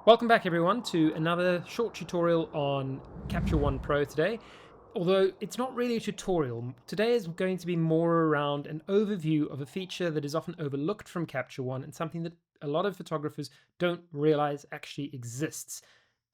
Welcome back everyone to another short tutorial on Capture One Pro today. Although it's not really a tutorial, today is going to be more around an overview of a feature that is often overlooked from Capture One and something that a lot of photographers don't realize actually exists.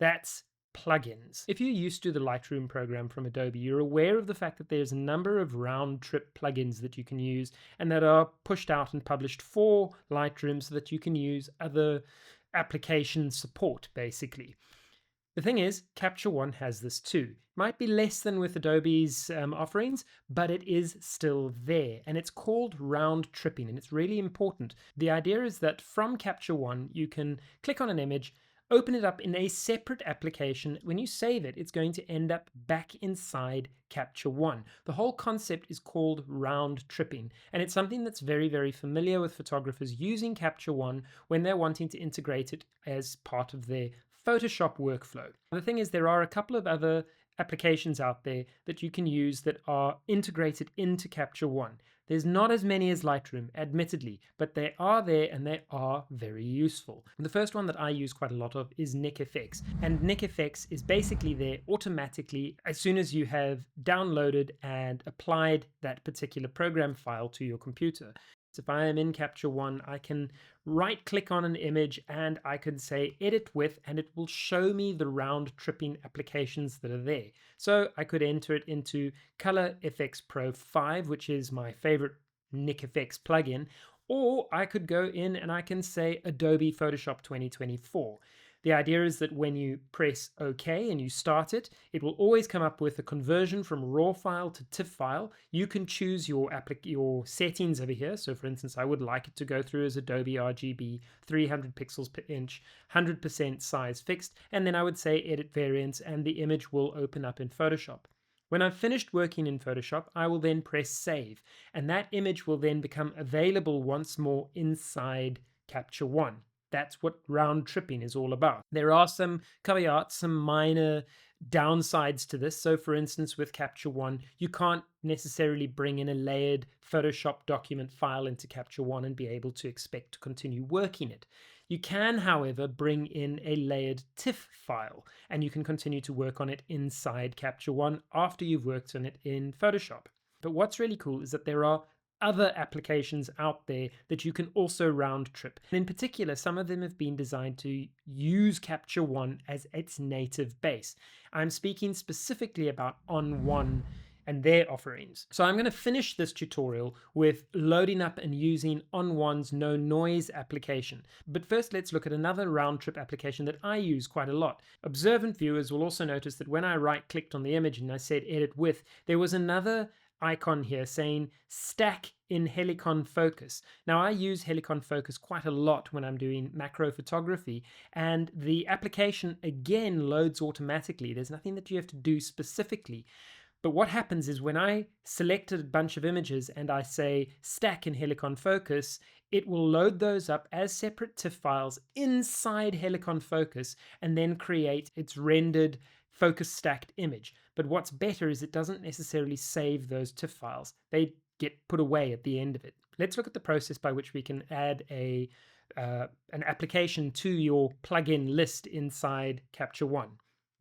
That's plugins. If you're used to the Lightroom program from Adobe, you're aware of the fact that there's a number of round-trip plugins that you can use and that are pushed out and published for Lightroom so that you can use other application support, basically. The thing is, Capture One has this too. Might be less than with Adobe's offerings, but it is still there. And it's called round tripping, and it's really important. The idea is that from Capture One, you can click on an image, open it up in a separate application. When you save it, it's going to end up back inside Capture One. The whole concept is called round tripping, and it's something that's very, very familiar with photographers using Capture One when they're wanting to integrate it as part of their Photoshop workflow. The thing is, there are a couple of other applications out there that you can use that are integrated into Capture One. There's not as many as Lightroom, admittedly, but they are there and they are very useful. The first one that I use quite a lot of is Nik Efex, and Nik Efex is basically there automatically as soon as you have downloaded and applied that particular program file to your computer. So if I am in Capture One, I can right click on an image and I can say edit with, and it will show me the round tripping applications that are there. So I could enter it into Color FX Pro 5, which is my favorite Nik Efex plugin, or I could go in and I can say Adobe Photoshop 2024. The idea is that when you press OK and you start it, it will always come up with a conversion from RAW file to TIFF file. You can choose your settings over here. So for instance, I would like it to go through as Adobe RGB, 300 pixels per inch, 100% size fixed, and then I would say edit variants and the image will open up in Photoshop. When I've finished working in Photoshop, I will then press save, and that image will then become available once more inside Capture One. That's what round tripping is all about. There are some caveats, some minor downsides to this. So for instance, with Capture One, you can't necessarily bring in a layered Photoshop document file into Capture One and be able to expect to continue working it. You can, however, bring in a layered TIFF file, and you can continue to work on it inside Capture One after you've worked on it in Photoshop. But what's really cool is that there are other applications out there that you can also round trip. And in particular, some of them have been designed to use Capture One as its native base. I'm speaking specifically about OnOne and their offerings. So I'm going to finish this tutorial with loading up and using OnOne's no noise application. But first, let's look at another round trip application that I use quite a lot. Observant viewers will also notice that when I right clicked on the image and I said edit with, there was another icon here saying stack in Helicon focus. Now I use Helicon focus quite a lot when I'm doing macro photography, and the application again loads automatically. There's nothing that you have to do specifically. But what happens is when I select a bunch of images and I say stack in Helicon focus, it will load those up as separate TIFF files inside Helicon focus and then create its rendered focus stacked image. But what's better is it doesn't necessarily save those TIFF files. They get put away at the end of it. Let's look at the process by which we can add an application to your plugin list inside Capture One.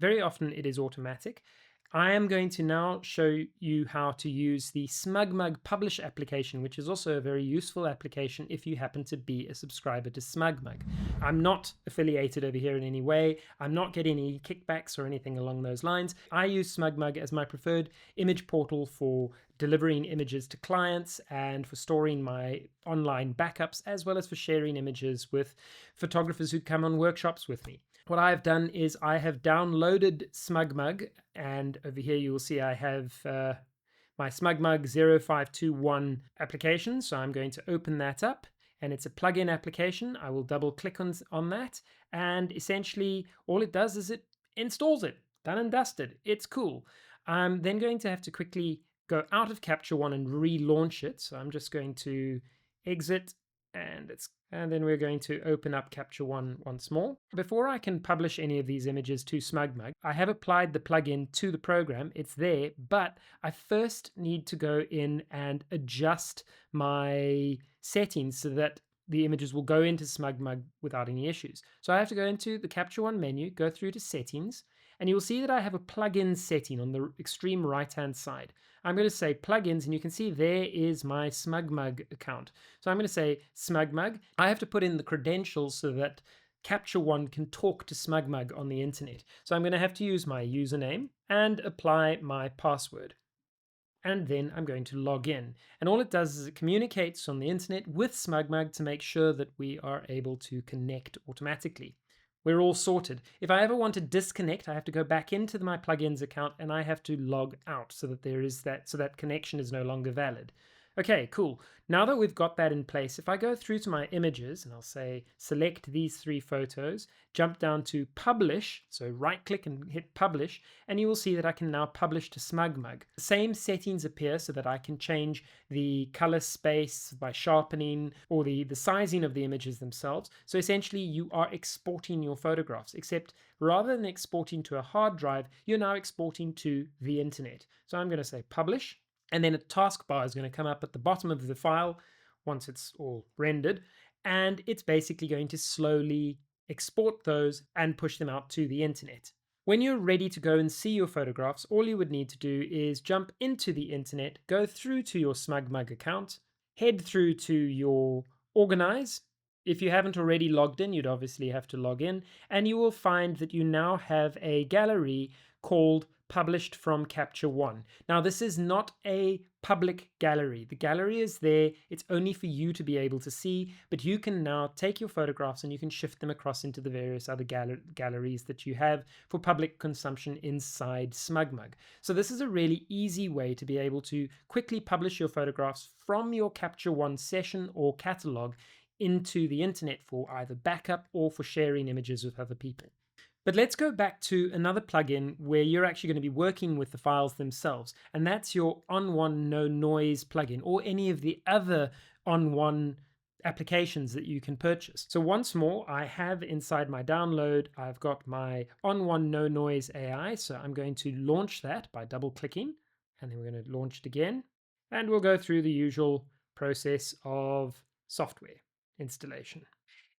Very often it is automatic. I am going to now show you how to use the Smugmug Publish application, which is also a very useful application if you happen to be a subscriber to Smugmug. I'm not affiliated over here in any way. I'm not getting any kickbacks or anything along those lines. I use Smugmug as my preferred image portal for delivering images to clients and for storing my online backups, as well as for sharing images with photographers who come on workshops with me. What I've done is I have downloaded Smugmug, and over here you will see I have my Smugmug 0521 application. So I'm going to open that up, and it's a plugin application. I will double click on that, and essentially all it does is it installs it. Done and dusted. It's cool. I'm then going to have to quickly go out of Capture One and relaunch it. So I'm just going to exit, and then we're going to open up Capture One once more. Before I can publish any of these images to Smugmug, I have applied the plugin to the program. It's there, but I first need to go in and adjust my settings so that the images will go into Smugmug without any issues. So I have to go into the Capture One menu, go through to settings, and you'll see that I have a plugin setting on the extreme right hand side. I'm going to say plugins, and you can see there is my Smugmug account. So I'm going to say Smugmug. I have to put in the credentials so that Capture One can talk to Smugmug on the internet. So I'm going to have to use my username and apply my password. And then I'm going to log in. And all it does is it communicates on the internet with Smugmug to make sure that we are able to connect automatically. We're all sorted. If I ever want to disconnect, I have to go back into my plugins account and I have to log out so that that connection is no longer valid. Okay, cool. Now that we've got that in place, if I go through to my images and I'll say select these 3 photos, jump down to publish, so right click and hit publish, and you will see that I can now publish to Smugmug. The same settings appear so that I can change the color space by sharpening or the sizing of the images themselves. So essentially you are exporting your photographs, except rather than exporting to a hard drive, you're now exporting to the internet. So I'm going to say publish, and then a taskbar is going to come up at the bottom of the file once it's all rendered, and it's basically going to slowly export those and push them out to the internet. When you're ready to go and see your photographs, all you would need to do is jump into the internet, go through to your Smugmug account, head through to your Organize. If you haven't already logged in, you'd obviously have to log in, and you will find that you now have a gallery called Published from Capture One. Now, this is not a public gallery. The gallery is there, it's only for you to be able to see, but you can now take your photographs and you can shift them across into the various other galleries that you have for public consumption inside Smugmug. So this is a really easy way to be able to quickly publish your photographs from your Capture One session or catalog into the internet for either backup or for sharing images with other people. But let's go back to another plugin where you're actually going to be working with the files themselves, and that's your OnOne No Noise plugin or any of the other OnOne applications that you can purchase. So once more, I have inside my download, I've got my OnOne No Noise AI, so I'm going to launch that by double clicking, and then we're going to launch it again, and we'll go through the usual process of software installation.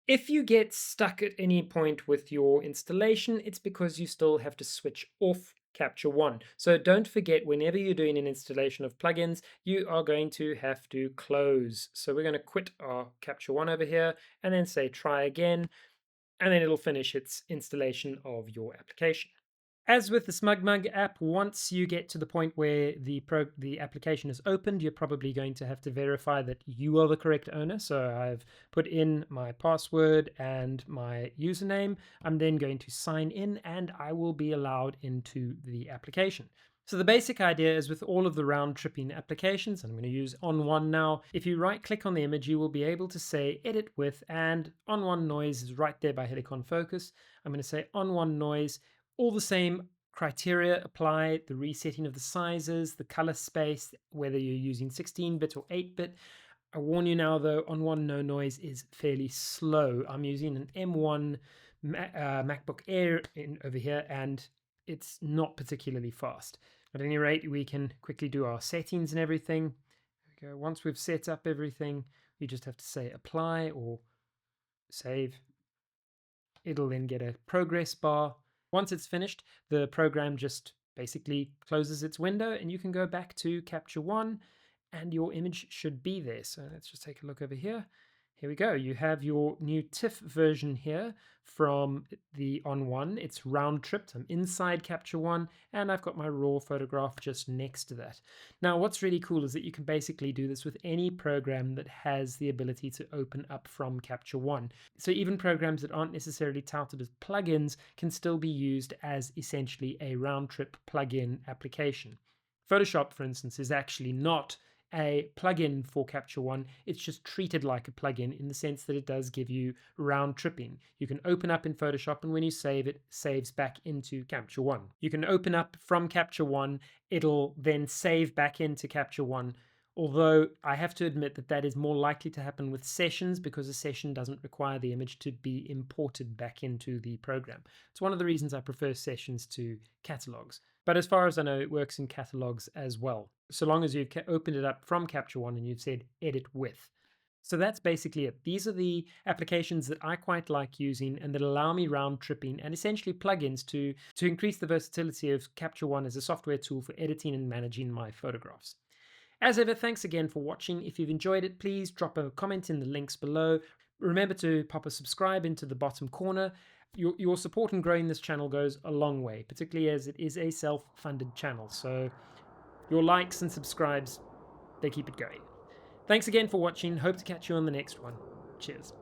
If you get stuck at any point with your installation, it's because you still have to switch off Capture One. So don't forget, whenever you're doing an installation of plugins, you are going to have to close. So we're going to quit our Capture One over here and then say try again, and then it'll finish its installation of your application. As with the Smugmug app, once you get to the point where the application is opened, you're probably going to have to verify that you are the correct owner. So I've put in my password and my username. I'm then going to sign in and I will be allowed into the application. So the basic idea is with all of the round-tripping applications, and I'm going to use OnOne now, if you right-click on the image, you will be able to say Edit With, and OnOne Noise is right there by Helicon Focus. I'm going to say OnOne Noise. All the same criteria apply, the resetting of the sizes, the color space, whether you're using 16-bit or 8-bit. I warn you now though, OnOne No Noise is fairly slow. I'm using an M1 MacBook Air over here, and it's not particularly fast. At any rate, we can quickly do our settings and everything. There we go. Once we've set up everything, you just have to say apply or save. It'll then get a progress bar. Once it's finished, the program just basically closes its window and you can go back to Capture One and your image should be there. So let's just take a look over here. Here we go. You have your new TIFF version here from the OnOne. It's round tripped. I'm inside Capture One and I've got my raw photograph just next to that. Now, what's really cool is that you can basically do this with any program that has the ability to open up from Capture One. So even programs that aren't necessarily touted as plugins can still be used as essentially a round trip plugin application. Photoshop, for instance, is actually not a plugin for Capture One. It's just treated like a plugin in the sense that it does give you round tripping. You can open up in Photoshop, and when you save it, saves back into Capture One. You can open up from Capture One, it'll then save back into Capture One. Although I have to admit that that is more likely to happen with sessions because a session doesn't require the image to be imported back into the program. It's one of the reasons I prefer sessions to catalogs. But as far as I know, it works in catalogs as well, so long as you've opened it up from Capture One and you've said edit with. So that's basically it. These are the applications that I quite like using and that allow me round tripping and essentially plugins to increase the versatility of Capture One as a software tool for editing and managing my photographs. As ever, thanks again for watching. If you've enjoyed it, please drop a comment in the links below. Remember to pop a subscribe into the bottom corner. Your support in growing this channel goes a long way, particularly as it is a self-funded channel. So your likes and subscribes, they keep it going. Thanks again for watching. Hope to catch you on the next one. Cheers.